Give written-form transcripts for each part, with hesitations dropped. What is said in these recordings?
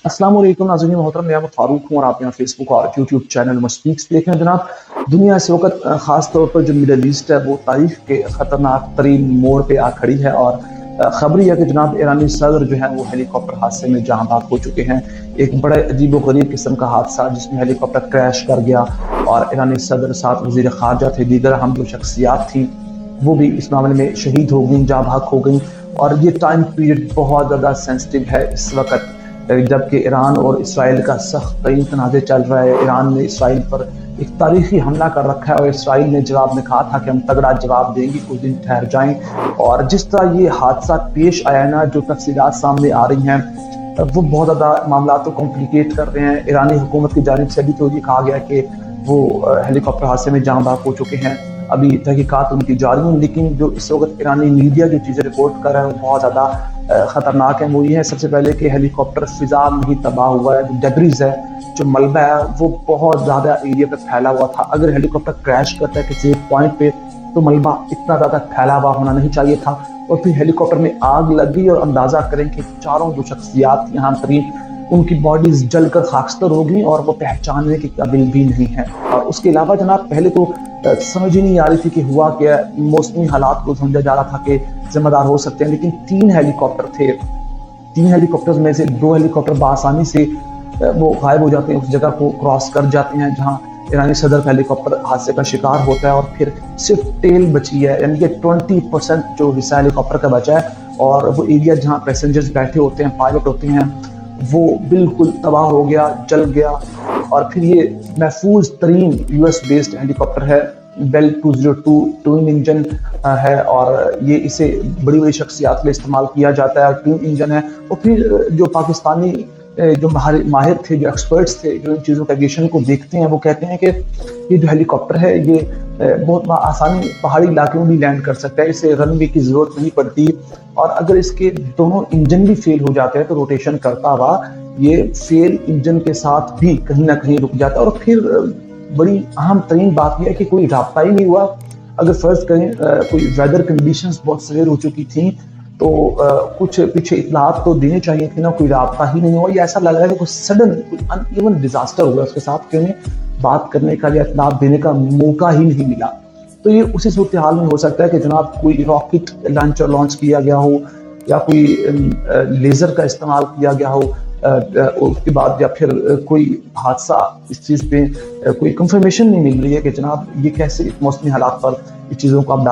अस्सलाम वालेकुम नाज़रीन मोहतरम, मैं फारूक हूँ और आप यहाँ फेसबुक और यूट्यूब चैनल मस्पीक्स देख रहे हैं जनाब। दुनिया इस वक्त ख़ास तौर पर जो मिडल ईस्ट है वो तारीख के ख़तरनाक तरीन मोड़ पे आ खड़ी है। और खबर यह है कि जनाब ईरानी सदर जो है वो हेलीकॉप्टर हादसे में जहाँ बाग हो चुके हैं। एक बड़े अजीब गरीब किस्म का हादसा जिसमें हेलीकॉप्टर क्रैश कर गया और ईरानी सदर साथ वज़ीर ख़ारजा थे, दीगर अहम जो शख्सियात थी वो भी इस मामले में शहीद हो गई, जहाँ भाग हो गई। और ये टाइम पीरियड बहुत ज़्यादा सेंसिटिव है इस वक्त, जबकि ईरान और इसराइल का सख्त तरीन तनाज़े चल रहा है। ईरान ने इसराइल पर एक तारीखी हमला कर रखा है और इसराइल ने जवाब में कहा था कि हम तगड़ा जवाब देंगे, कुछ दिन ठहर जाएं। और जिस तरह ये हादसा पेश आया ना, जो तफसीलात सामने आ रही हैं वो बहुत ज़्यादा मामला को कॉम्प्लिकेट कर रहे हैं। ईरानी हुकूमत की जानिब से अभी तो ये कहा गया कि वो हेलीकॉप्टर हादसे में जाँ बाग हो चुके हैं, अभी तहकीकात उनकी जारी हैं। लेकिन जो इस वक्त ईरानी मीडिया जो चीज़ें रिपोर्ट कर रहा है वो बहुत ज़्यादा ख़तरनाक है। वो ये है सबसे पहले कि हेलीकॉप्टर फ़िज़ा में ही तबाह हुआ है, डेब्रिस है, जो मलबा है वो बहुत ज़्यादा एरिया पे फैला हुआ था। अगर हेलीकॉप्टर क्रैश करता है किसी एक पॉइंट पे तो मलबा इतना ज़्यादा फैला हुआ होना नहीं चाहिए था। और फिर हेलीकॉप्टर में आग लग गई और अंदाज़ा करें कि चारों जो शख्सियात यहाँ तरीन उनकी बॉडीज जलकर खाकस्तर हो गई और वो पहचानने के काबिल भी नहीं है। और उसके अलावा जनाब पहले तो समझ ही नहीं आ रही थी कि हुआ क्या। मौसमी हालात को समझा जा रहा था कि जिम्मेदार हो सकते हैं, लेकिन 3 हेलीकॉप्टर थे। 3 हेलीकॉप्टर्स में से 2 हेलीकॉप्टर बआसानी से वो गायब हो जाते हैं, उस जगह को क्रॉस कर जाते हैं जहाँ ईरानी सदर का हेलीकॉप्टर हादसे का शिकार होता है। और फिर सिर्फ टेल बची है, यानी कि 20% जो हिस्सा हेलीकॉप्टर का बचा है। और वो एरिया जहाँ पैसेंजर्स बैठे होते हैं, पायलट होते हैं, वो बिल्कुल तबाह हो गया, जल गया। और फिर ये महफूज तरीन यूएस बेस्ड हेलीकॉप्टर है, बेल 202 ट्विन इंजन है। और ये इसे बड़ी बड़ी शख्सियात के लिए इस्तेमाल किया जाता है, ट्विन इंजन है। और फिर जो पाकिस्तानी जो माहिर थे, जो एक्सपर्ट्स थे, जो इन चीज़ों के एविएशन को देखते हैं, वो कहते हैं कि ये जो हेलीकॉप्टर है ये बहुत आसानी पहाड़ी इलाके में भी लैंड कर सकता है, इसे रनवे की ज़रूरत नहीं पड़ती। और अगर इसके दोनों इंजन भी फेल हो जाते हैं तो रोटेशन करता हुआ ये फेल इंजन के साथ भी कहीं ना कहीं रुक जाता है। और फिर बड़ी अहम तरीन बात यह है कि कोई राब्ता ही नहीं हुआ। अगर फर्ज करें कोई वेदर कंडीशंस बहुत सवेर हो चुकी थी तो कुछ पीछे इतलात तो देने चाहिए थी ना, कोई राब्ता ही नहीं हुआ। ये ऐसा लग रहा है कि कोई सडन कोई अनइवन डिजास्टर हुआ उसके साथ, कि उन्हें बात करने का या इतलात देने का मौका ही नहीं मिला। तो ये उसी सूरत हाल में हो सकता है कि जनाब कोई रॉकेट लॉन्चर लॉन्च किया गया हो या कोई लेज़र का इस्तेमाल किया गया हो, उसके बाद या फिर कोई हादसा इस चीज़ पे कोई कंफर्मेशन नहीं मिल रही है कि जनाब ये कैसे मौसमी हालात पर इस चीज़ों को आप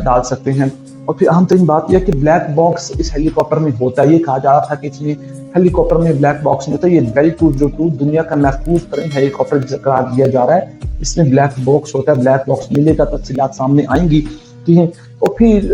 डाल सकते हैं। और फिर अहम तरीन बात यह कि ब्लैक बॉक्स इस हेलीकॉप्टर में होता है। ये कहा जा रहा था कि इसमें हेलीकॉप्टर में ब्लैक बॉक्स नहीं होता। ये बेल 202 दुनिया का महफूज तरीन हेलीकॉप्टर जिसे करार दिया जा रहा है, इसमें ब्लैक बॉक्स होता है। ब्लैक बॉक्स मिलेगा, तफसीलात सामने आएंगी, ठीक है। और फिर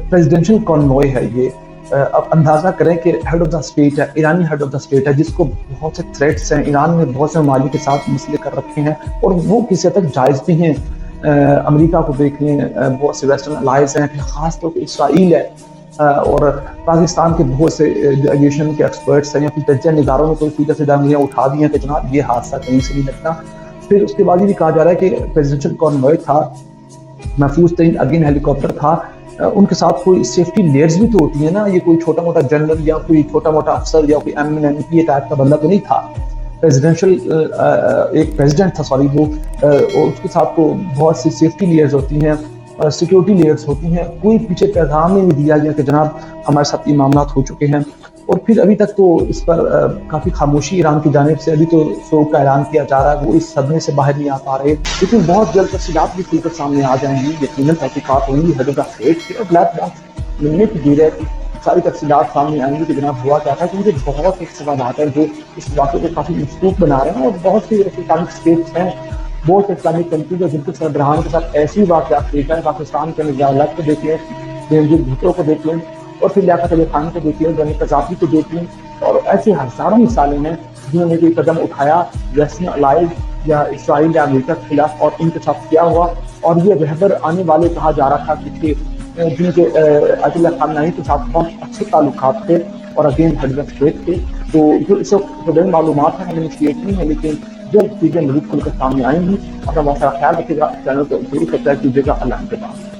प्रेसिडेंशियल कॉन्वॉय है ये। अब अंदाजा करें कि हेड ऑफ द स्टेट है, ईरानी हेड ऑफ द स्टेट है, जिसको बहुत से थ्रेट्स हैं। ईरान ने बहुत से ममालिक के साथ मसले कर रखे हैं और वो किसी हद तक जायज़ भी हैं। अमेरिका को देख लें, बहुत से वेस्टर्न अलाइज हैं, फिर खास तौर पर इसराइल है, और पाकिस्तान के बहुत से एविएशन के एक्सपर्ट्स हैं या फिर तज्जिया निगारों ने कोई सीधा सीधा उंगलियां उठा दी हैं कि जनाब ये हादसा कहीं से नहीं लगता। फिर उसके बाद ये भी कहा जा रहा है कि प्रेसिडेंशियल कॉन्वॉय था, महफूज तरीन अगेन हेलीकॉप्टर था, उनके साथ कोई सेफ्टी लेयर्स भी तो होती है ना। ये कोई छोटा मोटा जनरल या कोई छोटा मोटा अफसर या कोई एमपी टाइप का बंदा तो नहीं था। प्रेसिडेंशियल एक प्रेसिडेंट था, सॉरी, वो और उसके साथ तो बहुत सी सेफ्टी लेयर्स होती हैं, सिक्योरिटी लेयर्स होती हैं। कोई पीछे पैगाम नहीं दिया गया कि जनाब हमारे साथ ये मामला हो चुके हैं। और फिर अभी तक तो इस पर काफ़ी खामोशी ईरान की जानिब से अभी तो शोक का ऐलान किया जा रहा है, वो इस सदमे से बाहर नहीं आ पा रहे। लेकिन बहुत जल्द तफसीलात भी खुलकर सामने आ जाएंगी, यकीनन तहकीकात होंगी। हेड ऑफ द स्टेट और ब्लैक बॉक्स मिलने की देर है कि सारी तफसीलात सामने आएंगी कि जनाब हुआ क्या था। क्योंकि बहुत से सवालात हैं जो इस वाक़े को काफ़ी मशकूक बना रहे हैं। और बहुत सी इस्लामिक स्टेट्स हैं, बहुत से इस्लामिक कंट्रीज है जिनके सरबराहान के साथ ऐसी वाक़यात पेश हैं। पाकिस्तान के निजात को देख लें, बेनज़ीर भुट्टो को देख लें, और फिर लियाकत अली खान को देख लें, गनी कज़ाफ़ी को देख लें, और ऐसे हज़ारों मिसालें हैं जिन्होंने कोई कदम उठाया वेस्टर्न अलाइज या इसराइल या अमेरिका के खिलाफ और इनके साथ क्या हुआ। और ये रहबर आने वाले कहा जा रहा था कि जिनके अयतुल्ला ख़ामनेई के साथ बहुत अच्छे ताल्लुकात थे और अगेन हेड ऑफ स्टेट थे। तो जो इस वक्त जो मालूमात हैं हमें शेयर नहीं है, लेकिन जल्द चीज़ें मज़ीद खुलकर सामने आएंगी। अपना बहुत सारा ख्याल रखिएगा, चैनल को जरूर सब्सक्राइब कीजिएगा। अल्लाह के बाद।